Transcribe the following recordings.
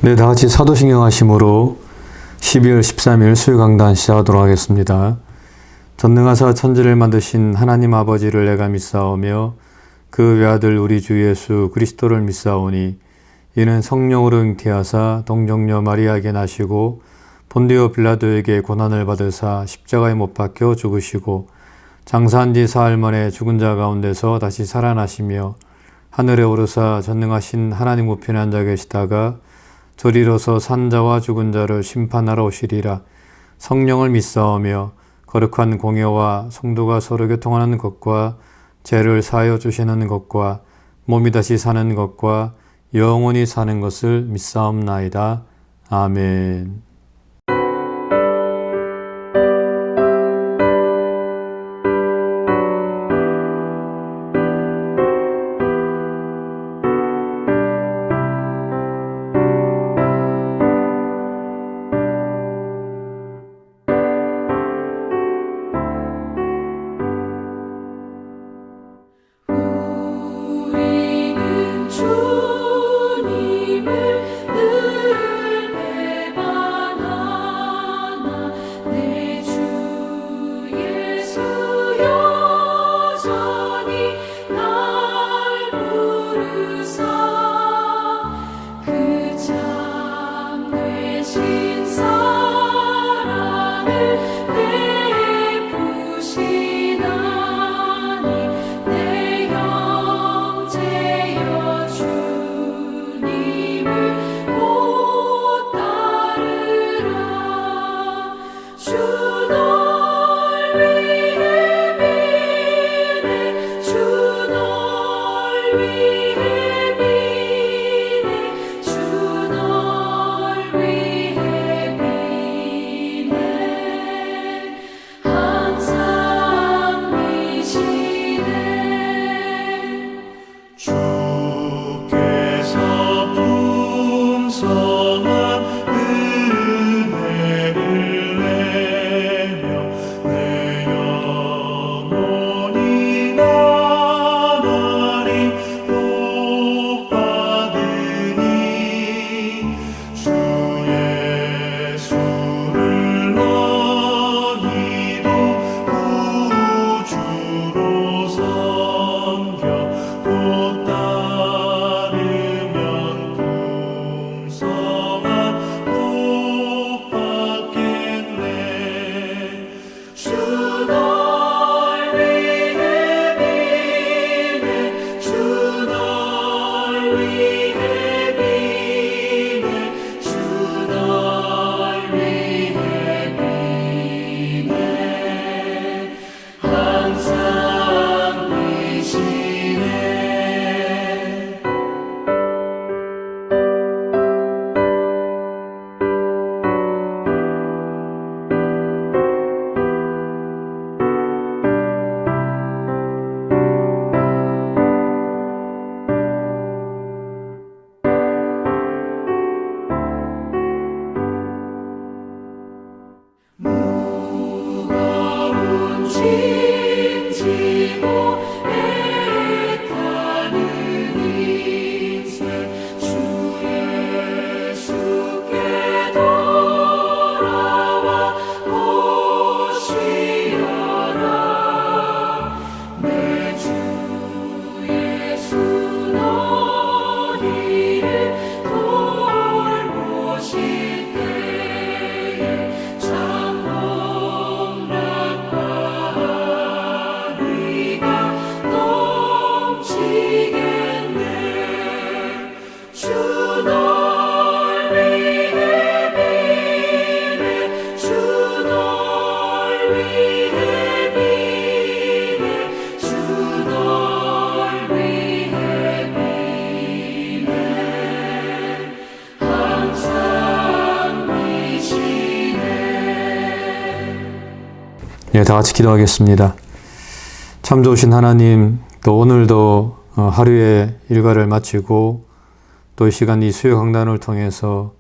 네, 다 같이 사도신경 하심으로 12월 13일 수요강단 시작하도록 하겠습니다. 전능하사 천지를 만드신 하나님 아버지를 내가 믿사오며 그 외아들 우리 주 예수 그리스도를 믿사오니 이는 성령으로 잉태하사 동정녀 마리아에게 나시고 본디오 빌라도에게 고난을 받으사 십자가에 못 박혀 죽으시고 장사한 지 사흘 만에 죽은 자 가운데서 다시 살아나시며 하늘에 오르사 전능하신 하나님 우편에 앉아 계시다가 저리로서 산 자와 죽은 자를 심판하러 오시리라. 성령을 믿사오며 거룩한 공예와 성도가 서로 교통하는 것과 죄를 사하여 주시는 것과 몸이 다시 사는 것과 영원히 사는 것을 믿사옵나이다. 아멘. 예, 다 같이 기도하겠습니다. 참 좋으신 하나님, 또 오늘도 하루의 일과를 마치고 또 이 시간 이 수요 강단을 통해서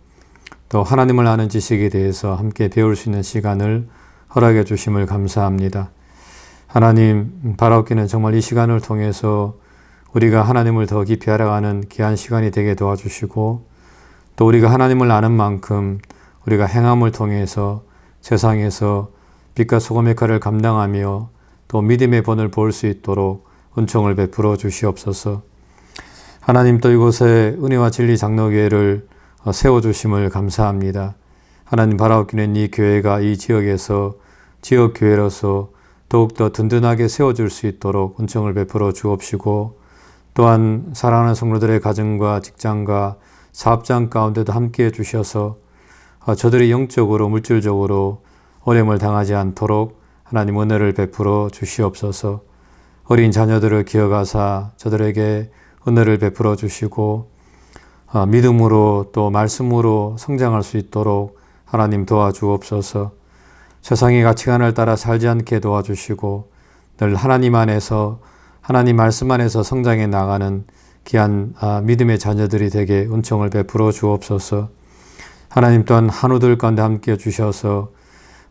또 하나님을 아는 지식에 대해서 함께 배울 수 있는 시간을 허락해 주심을 감사합니다. 하나님, 바라옵기는 정말 이 시간을 통해서 우리가 하나님을 더 깊이 알아가는 귀한 시간이 되게 도와주시고 또 우리가 하나님을 아는 만큼 우리가 행함을 통해서 세상에서 빛과 소금의 역할을 감당하며 또 믿음의 본을 볼 수 있도록 은총을 베풀어 주시옵소서. 하나님 또 이곳에 은혜와 진리 장로교회를 세워주심을 감사합니다. 하나님 바라옵기는 이 교회가 이 지역에서 지역교회로서 더욱더 든든하게 세워줄 수 있도록 은총을 베풀어 주옵시고 또한 사랑하는 성도들의 가정과 직장과 사업장 가운데도 함께해 주셔서 저들이 영적으로 물질적으로 어려움을 당하지 않도록 하나님 은혜를 베풀어 주시옵소서. 어린 자녀들을 기억하사 저들에게 은혜를 베풀어 주시고 믿음으로 또 말씀으로 성장할 수 있도록 하나님 도와주옵소서. 세상의 가치관을 따라 살지 않게 도와주시고 늘 하나님 안에서 하나님 말씀 안에서 성장해 나가는 귀한 믿음의 자녀들이 되게 은총을 베풀어 주옵소서. 하나님 또한 한우들 가운데 함께 주셔서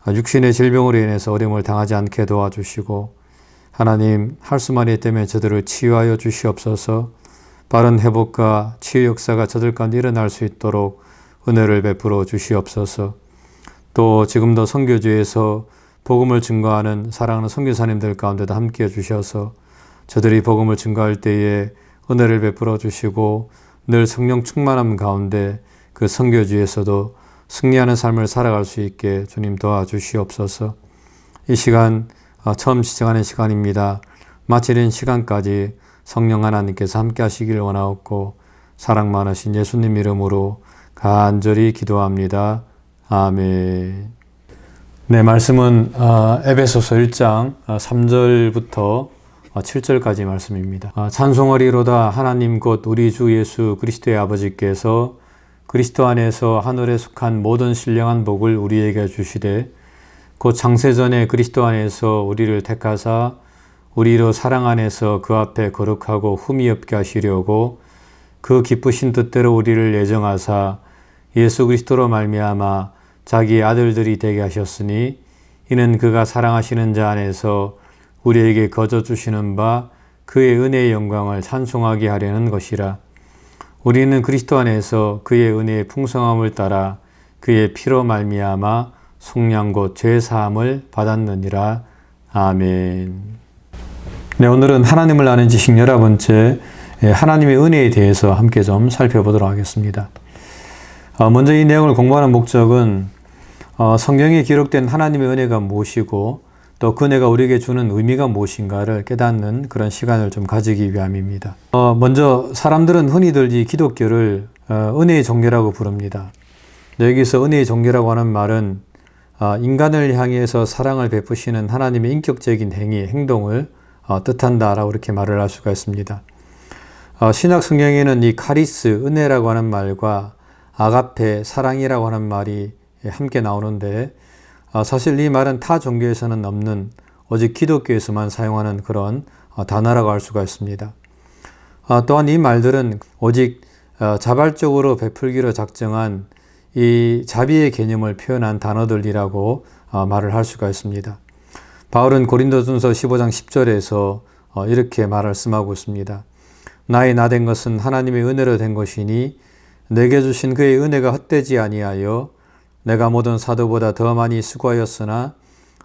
육신의 질병으로 인해서 어려움을 당하지 않게 도와주시고 하나님 할 수만 있다면 저들을 치유하여 주시옵소서. 바른 회복과 치유 역사가 저들 가운데 일어날 수 있도록 은혜를 베풀어 주시옵소서. 또 지금도 선교지에서 복음을 증거하는 사랑하는 선교사님들 가운데도 함께해 주셔서 저들이 복음을 증거할 때에 은혜를 베풀어 주시고 늘 성령 충만함 가운데 그 선교지에서도 승리하는 삶을 살아갈 수 있게 주님 도와주시옵소서. 이 시간 처음 시작하는 시간입니다. 마치는 시간까지 성령 하나님께서 함께 하시길 원하옵고 사랑 많으신 예수님 이름으로 간절히 기도합니다. 아멘. 네, 말씀은 에베소서 1장 3절부터 7절까지 말씀입니다. 찬송하리로다 하나님 곧 우리 주 예수 그리스도의 아버지께서 그리스도 안에서 하늘에 속한 모든 신령한 복을 우리에게 주시되 곧 창세전에 그리스도 안에서 우리를 택하사 우리로 사랑 안에서 그 앞에 거룩하고 흠이 없게 하시려고 그 기쁘신 뜻대로 우리를 예정하사 예수 그리스도로 말미암아 자기의 아들들이 되게 하셨으니 이는 그가 사랑하시는 자 안에서 우리에게 거저 주시는 바 그의 은혜의 영광을 찬송하게 하려는 것이라. 우리는 그리스도 안에서 그의 은혜의 풍성함을 따라 그의 피로 말미암아 속량 곧 죄사함을 받았느니라. 아멘. 네, 오늘은 하나님을 아는 지식 11번째 하나님의 은혜에 대해서 함께 좀 살펴보도록 하겠습니다. 먼저 이 내용을 공부하는 목적은 성경에 기록된 하나님의 은혜가 무엇이고 또 그 은혜가 우리에게 주는 의미가 무엇인가를 깨닫는 그런 시간을 좀 가지기 위함입니다. 먼저 사람들은 흔히들 이 기독교를 은혜의 종교라고 부릅니다. 여기서 은혜의 종교라고 하는 말은 인간을 향해서 사랑을 베푸시는 하나님의 인격적인 행동을 뜻한다라고 이렇게 말을 할 수가 있습니다. 신약 성경에는 이 카리스, 은혜라고 하는 말과 아가페, 사랑이라고 하는 말이 함께 나오는데 사실 이 말은 타 종교에서는 없는 오직 기독교에서만 사용하는 그런 단어라고 할 수가 있습니다. 또한 이 말들은 오직 자발적으로 베풀기로 작정한 이 자비의 개념을 표현한 단어들이라고 말을 할 수가 있습니다. 바울은 고린도전서 15장 10절에서 이렇게 말씀하고 있습니다. 나의 나된 것은 하나님의 은혜로 된 것이니 내게 주신 그의 은혜가 헛되지 아니하여 내가 모든 사도보다 더 많이 수고하였으나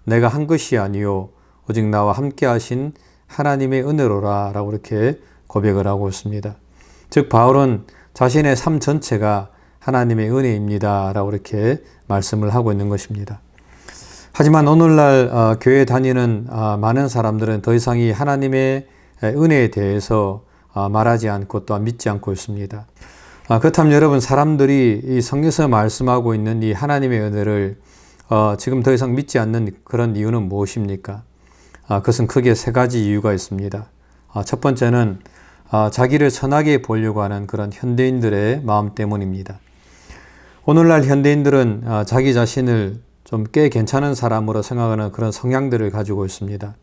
내가 한 것이 아니요 오직 나와 함께 하신 하나님의 은혜로라 라고 이렇게 고백을 하고 있습니다. 즉 바울은 자신의 삶 전체가 하나님의 은혜입니다 라고 이렇게 말씀을 하고 있는 것입니다. 하지만 오늘날 교회 다니는 많은 사람들은 더 이상 이 하나님의 은혜에 대해서 말하지 않고 또한 믿지 않고 있습니다. 그렇다면 여러분, 사람들이 이 성경에서 말씀하고 있는 이 하나님의 은혜를 지금 더 이상 믿지 않는 그런 이유는 무엇입니까? 그것은 크게 세 가지 이유가 있습니다. 첫 번째는 자기를 선하게 보려고 하는 그런 현대인들의 마음 때문입니다. 오늘날 현대인들은 자기 자신을 좀 꽤 괜찮은 사람으로 생각하는 그런 성향들을 가지고 있습니다.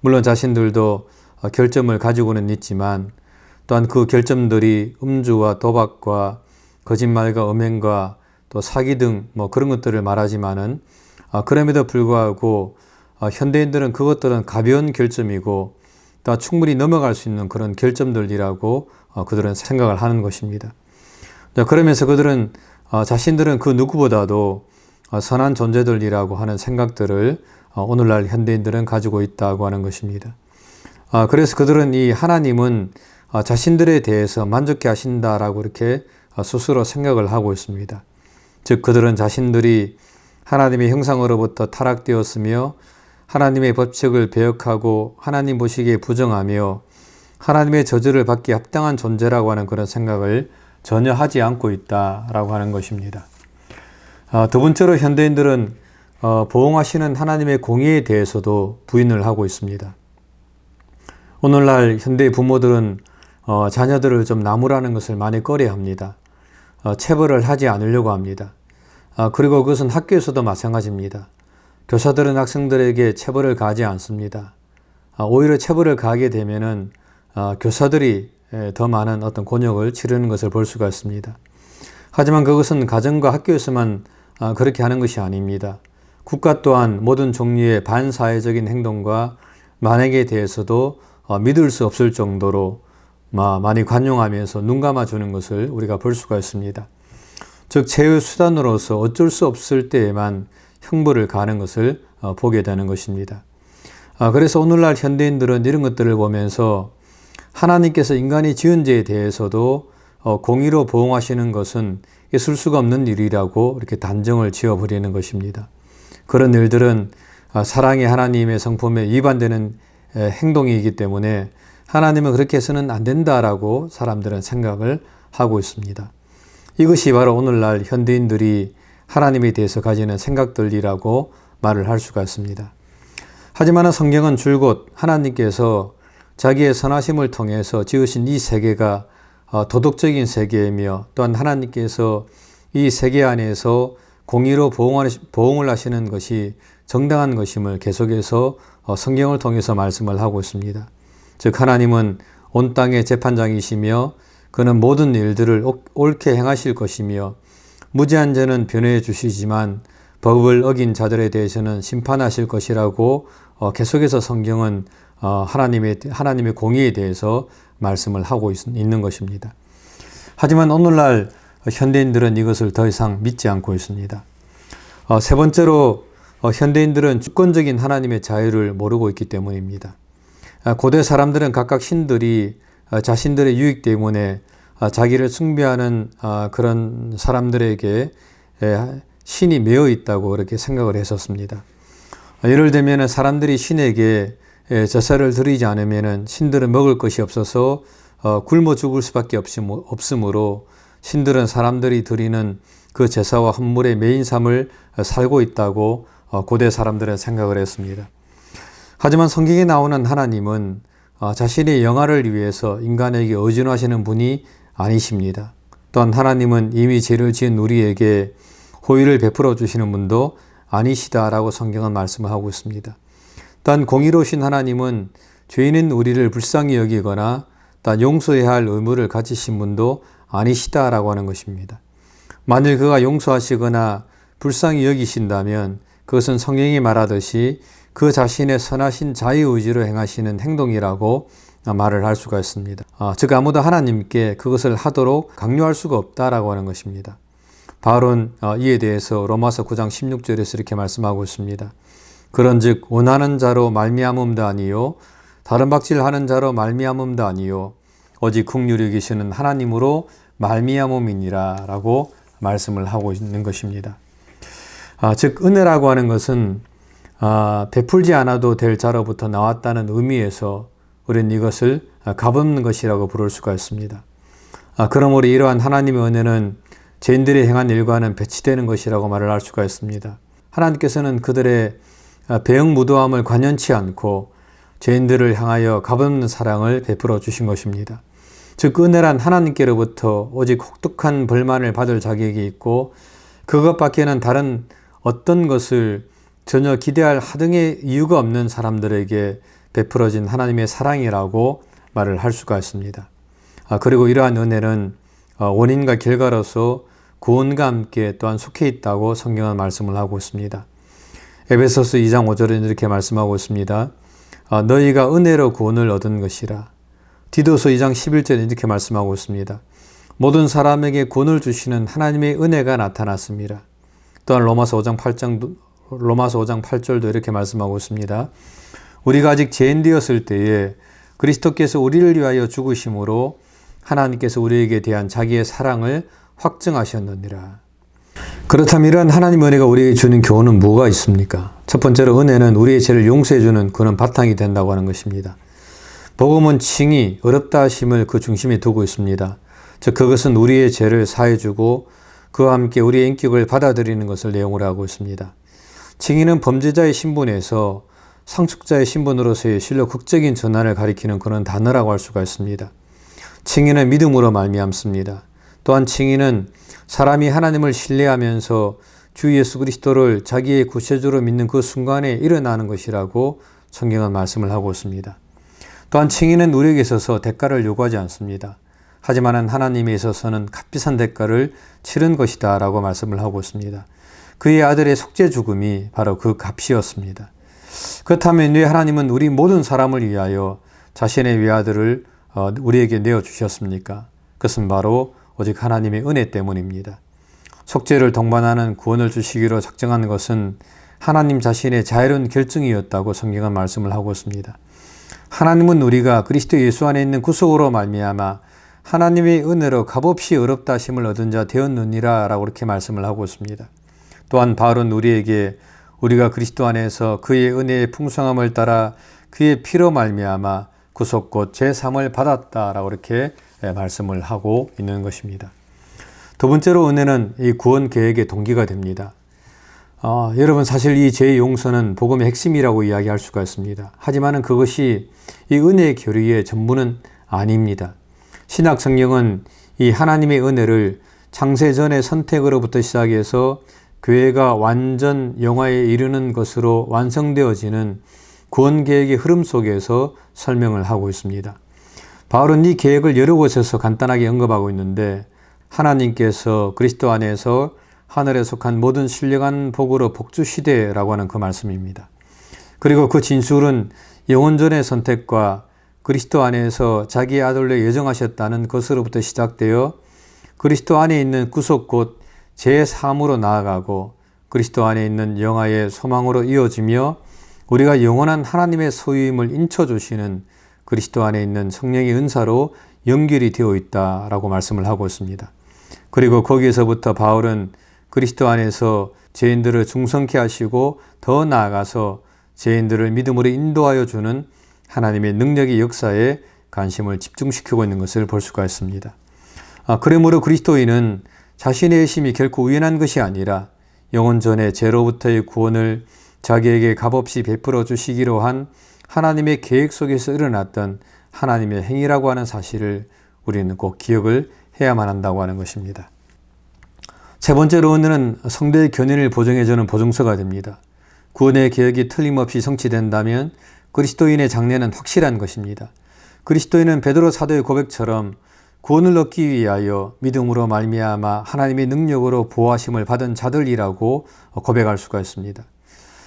물론 자신들도 결점을 가지고는 있지만 또한 그 결점들이 음주와 도박과 거짓말과 음행과 또 사기 등 그런 것들을 말하지만은 그럼에도 불구하고 현대인들은 그것들은 가벼운 결점이고 또 충분히 넘어갈 수 있는 그런 결점들이라고 그들은 생각을 하는 것입니다. 그러면서 그들은 자신들은 그 누구보다도 선한 존재들이라고 하는 생각들을 오늘날 현대인들은 가지고 있다고 하는 것입니다. 그래서 그들은 이 하나님은 자신들에 대해서 만족해 하신다라고 이렇게 스스로 생각을 하고 있습니다. 즉 그들은 자신들이 하나님의 형상으로부터 타락되었으며 하나님의 법칙을 배역하고 하나님 보시기에 부정하며 하나님의 저주를 받기 합당한 존재라고 하는 그런 생각을 전혀 하지 않고 있다라고 하는 것입니다. 두 번째로 현대인들은 보응하시는 하나님의 공의에 대해서도 부인을 하고 있습니다. 오늘날 현대 부모들은 자녀들을 좀 나무라는 것을 많이 꺼려합니다. 체벌을 하지 않으려고 합니다. 그리고 그것은 학교에서도 마찬가지입니다. 교사들은 학생들에게 체벌을 가하지 않습니다. 오히려 체벌을 가하게 되면은 교사들이 더 많은 어떤 곤욕을 치르는 것을 볼 수가 있습니다. 하지만 그것은 가정과 학교에서만 그렇게 하는 것이 아닙니다. 국가 또한 모든 종류의 반사회적인 행동과 만행에 대해서도 믿을 수 없을 정도로 많이 관용하면서 눈 감아주는 것을 우리가 볼 수가 있습니다. 즉 제휴 수단으로서 어쩔 수 없을 때에만 형벌을 가하는 것을 보게 되는 것입니다. 그래서 오늘날 현대인들은 이런 것들을 보면서 하나님께서 인간이 지은 죄에 대해서도 공의로 보응하시는 것은 있을 수가 없는 일이라고 이렇게 단정을 지어버리는 것입니다. 그런 일들은 사랑의 하나님의 성품에 위반되는 행동이기 때문에 하나님은 그렇게 해서는 안 된다라고 사람들은 생각을 하고 있습니다. 이것이 바로 오늘날 현대인들이 하나님에 대해서 가지는 생각들이라고 말을 할 수가 있습니다. 하지만 성경은 줄곧 하나님께서 자기의 선하심을 통해서 지으신 이 세계가 도덕적인 세계이며 또한 하나님께서 이 세계 안에서 공의로 보응을 하시는 것이 정당한 것임을 계속해서 성경을 통해서 말씀을 하고 있습니다. 즉 하나님은 온 땅의 재판장이시며 그는 모든 일들을 옳게 행하실 것이며 무죄한 자는 변호해 주시지만 법을 어긴 자들에 대해서는 심판하실 것이라고 계속해서 성경은 하나님의 공의에 대해서 말씀을 하고 있는 것입니다. 하지만 오늘날 현대인들은 이것을 더 이상 믿지 않고 있습니다. 세 번째로 현대인들은 주권적인 하나님의 자유를 모르고 있기 때문입니다. 고대 사람들은 각각 신들이 자신들의 유익 때문에 자기를 숭배하는 그런 사람들에게 신이 매여 있다고 그렇게 생각을 했었습니다. 예를 들면 사람들이 신에게 제사를 드리지 않으면 신들은 먹을 것이 없어서 굶어 죽을 수밖에 없으므로 신들은 사람들이 드리는 그 제사와 헌물의 메인 삶을 살고 있다고 고대 사람들은 생각을 했습니다. 하지만 성경에 나오는 하나님은 자신의 영화를 위해서 인간에게 의존하시는 분이 아니십니다. 또한 하나님은 이미 죄를 지은 우리에게 호의를 베풀어 주시는 분도 아니시다라고 성경은 말씀을 하고 있습니다. 또한 공의로우신 하나님은 죄인인 우리를 불쌍히 여기거나 또한 용서해야 할 의무를 가지신 분도 아니시다라고 하는 것입니다. 만일 그가 용서하시거나 불쌍히 여기신다면 그것은 성경이 말하듯이 그 자신의 선하신 자유의지로 행하시는 행동이라고 말을 할 수가 있습니다. 즉 아무도 하나님께 그것을 하도록 강요할 수가 없다라고 하는 것입니다. 바울은 이에 대해서 로마서 9장 16절에서 이렇게 말씀하고 있습니다. 그런즉 원하는 자로 말미암음도 아니요 다른 박질하는 자로 말미암음도 아니요 오직 긍휼히 계시는 하나님으로 말미암음이니라 라고 말씀을 하고 있는 것입니다. 즉 은혜라고 하는 것은 베풀지 않아도 될 자로부터 나왔다는 의미에서 우리는 이것을 값없는 것이라고 부를 수가 있습니다. 그러므로 이러한 하나님의 은혜는 죄인들이 행한 일과는 배치되는 것이라고 말을 할 수가 있습니다. 하나님께서는 그들의 배영무도함을 관연치 않고 죄인들을 향하여 값없는 사랑을 베풀어 주신 것입니다. 즉 은혜란 하나님께로부터 오직 혹독한 벌만을 받을 자격이 있고 그것밖에는 다른 어떤 것을 전혀 기대할 하등의 이유가 없는 사람들에게 베풀어진 하나님의 사랑이라고 말을 할 수가 있습니다. 그리고 이러한 은혜는 원인과 결과로서 구원과 함께 또한 속해 있다고 성경은 말씀을 하고 있습니다. 에베소서 2장 5절에 이렇게 말씀하고 있습니다. 너희가 은혜로 구원을 얻은 것이라. 디도서 2장 11절에 이렇게 말씀하고 있습니다. 모든 사람에게 구원을 주시는 하나님의 은혜가 나타났습니다. 또한 로마서 5장 8절도 이렇게 말씀하고 있습니다. 우리가 아직 죄인 되었을 때에 그리스도께서 우리를 위하여 죽으심으로 하나님께서 우리에게 대한 자기의 사랑을 확증하셨느니라. 그렇다면 이러한 하나님의 은혜가 우리에게 주는 교훈은 뭐가 있습니까? 첫 번째로 은혜는 우리의 죄를 용서해 주는 그런 바탕이 된다고 하는 것입니다. 복음은 칭의, 어렵다 하심을 그 중심에 두고 있습니다. 즉 그것은 우리의 죄를 사해 주고 그와 함께 우리의 인격을 받아들이는 것을 내용으로 하고 있습니다. 칭의는 범죄자의 신분에서 상속자의 신분으로서의 실로 극적인 전환을 가리키는 그런 단어라고 할 수가 있습니다. 칭의는 믿음으로 말미암습니다. 또한 칭의는 사람이 하나님을 신뢰하면서 주 예수 그리스도를 자기의 구세주로 믿는 그 순간에 일어나는 것이라고 성경은 말씀을 하고 있습니다. 또한 칭의는 우리에게 있어서 대가를 요구하지 않습니다. 하지만 하나님에 있어서는 값비싼 대가를 치른 것이다 라고 말씀을 하고 있습니다. 그의 아들의 속죄 죽음이 바로 그 값이었습니다. 그렇다면 왜 하나님은 우리 모든 사람을 위하여 자신의 외아들을 우리에게 내어주셨습니까? 그것은 바로 오직 하나님의 은혜 때문입니다. 속죄를 동반하는 구원을 주시기로 작정한 것은 하나님 자신의 자유로운 결정이었다고 성경은 말씀을 하고 있습니다. 하나님은 우리가 그리스도 예수 안에 있는 구속으로 말미암아 하나님의 은혜로 값없이 어렵다 하심을 얻은 자 되었느니라 라고 이렇게 말씀을 하고 있습니다. 또한 바울은 우리에게 우리가 그리스도 안에서 그의 은혜의 풍성함을 따라 그의 피로 말미암아 구속 곧 제3을 받았다라고 이렇게 말씀을 하고 있는 것입니다. 두 번째로 은혜는 이 구원 계획의 동기가 됩니다. 여러분 사실 이 죄의 용서는 복음의 핵심이라고 이야기할 수가 있습니다. 하지만 그것이 이 은혜의 교리의 전부는 아닙니다. 신약 성경은 이 하나님의 은혜를 창세전의 선택으로부터 시작해서 교회가 완전 영화에 이르는 것으로 완성되어지는 구원 계획의 흐름 속에서 설명을 하고 있습니다. 바울은 이 계획을 여러 곳에서 간단하게 언급하고 있는데 하나님께서 그리스도 안에서 하늘에 속한 모든 신령한 복으로 복주시되라고 하는 그 말씀입니다. 그리고 그 진술은 영원전의 선택과 그리스도 안에서 자기의 아들로 예정하셨다는 것으로부터 시작되어 그리스도 안에 있는 구속 곧 제3으로 나아가고 그리스도 안에 있는 영화의 소망으로 이어지며 우리가 영원한 하나님의 소유임을 인쳐주시는 그리스도 안에 있는 성령의 은사로 연결이 되어 있다라고 말씀을 하고 있습니다. 그리고 거기에서부터 바울은 그리스도 안에서 죄인들을 충성케 하시고 더 나아가서 죄인들을 믿음으로 인도하여 주는 하나님의 능력의 역사에 관심을 집중시키고 있는 것을 볼 수가 있습니다. 그러므로 그리스도인은 자신의 의심이 결코 우연한 것이 아니라 영원전에 죄로부터의 구원을 자기에게 값없이 베풀어 주시기로 한 하나님의 계획 속에서 일어났던 하나님의 행위라고 하는 사실을 우리는 꼭 기억을 해야만 한다고 하는 것입니다. 세 번째로 은혜는 성도의 견인을 보증해주는 보증서가 됩니다. 구원의 계획이 틀림없이 성취된다면 그리스도인의 장래는 확실한 것입니다. 그리스도인은 베드로 사도의 고백처럼 구원을 얻기 위하여 믿음으로 말미암아 하나님의 능력으로 보호하심을 받은 자들이라고 고백할 수가 있습니다.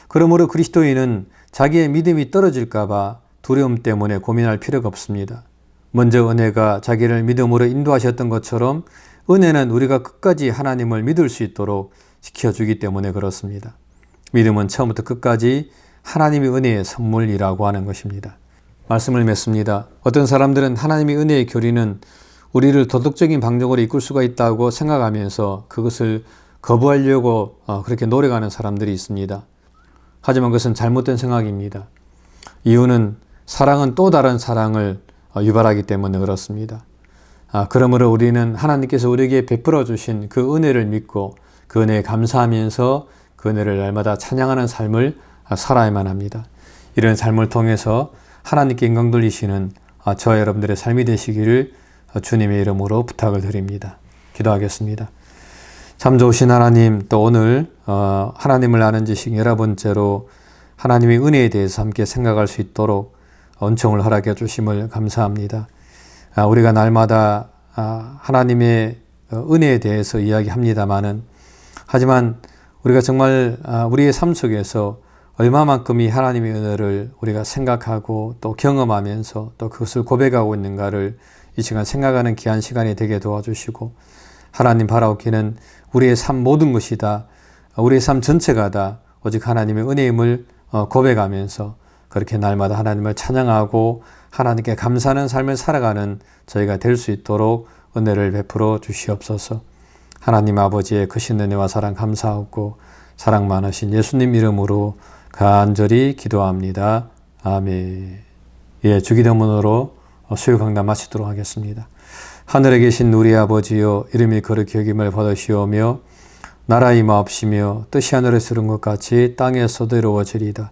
그러므로 그리스도인은 자기의 믿음이 떨어질까 봐 두려움 때문에 고민할 필요가 없습니다. 먼저 은혜가 자기를 믿음으로 인도하셨던 것처럼 은혜는 우리가 끝까지 하나님을 믿을 수 있도록 지켜주기 때문에 그렇습니다. 믿음은 처음부터 끝까지 하나님의 은혜의 선물이라고 하는 것입니다. 말씀을 맺습니다. 어떤 사람들은 하나님의 은혜의 교리는 우리를 도덕적인 방정으로 이끌 수가 있다고 생각하면서 그것을 거부하려고 그렇게 노력하는 사람들이 있습니다. 하지만 그것은 잘못된 생각입니다. 이유는 사랑은 또 다른 사랑을 유발하기 때문에 그렇습니다. 그러므로 우리는 하나님께서 우리에게 베풀어 주신 그 은혜를 믿고 그 은혜에 감사하면서 그 은혜를 날마다 찬양하는 삶을 살아야만 합니다. 이런 삶을 통해서 하나님께 영광 돌리시는 저와 여러분들의 삶이 되시기를 주님의 이름으로 부탁을 드립니다. 기도하겠습니다. 참 좋으신 하나님, 또 오늘 하나님을 아는 지식 11번째로 하나님의 은혜에 대해서 함께 생각할 수 있도록 은총을 허락해 주심을 감사합니다. 우리가 날마다 하나님의 은혜에 대해서 이야기합니다마는 하지만 우리가 정말 우리의 삶 속에서 얼마만큼이 하나님의 은혜를 우리가 생각하고 또 경험하면서 또 그것을 고백하고 있는가를 이 시간 생각하는 귀한 시간이 되게 도와주시고 하나님 바라옵기는 우리의 삶 모든 것이 다 우리의 삶 전체가 다 오직 하나님의 은혜임을 고백하면서 그렇게 날마다 하나님을 찬양하고 하나님께 감사하는 삶을 살아가는 저희가 될 수 있도록 은혜를 베풀어 주시옵소서. 하나님 아버지의 크신 은혜와 사랑 감사하고 사랑 많으신 예수님 이름으로 간절히 기도합니다. 아멘. 예, 주기도문으로 수요 강단 마치도록 하겠습니다. 하늘에 계신 우리 아버지여, 이름이 거룩히 여김을 받으시오며 나라 임하옵시며 뜻이 하늘에서 이룬 것 같이 땅에서도 이루어지리이다.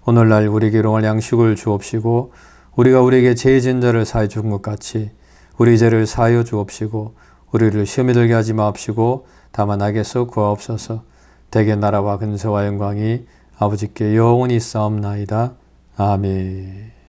오늘날 우리에게 일용할 양식을 주옵시고 우리가 우리에게 죄 지은 자를 사하여 준 것 같이 우리 죄를 사하여 주옵시고 우리를 시험에 들게 하지 마옵시고 다만 악에서 구하옵소서. 대개 나라와 근세와 영광이 아버지께 영원히 있사옵나이다. 아멘.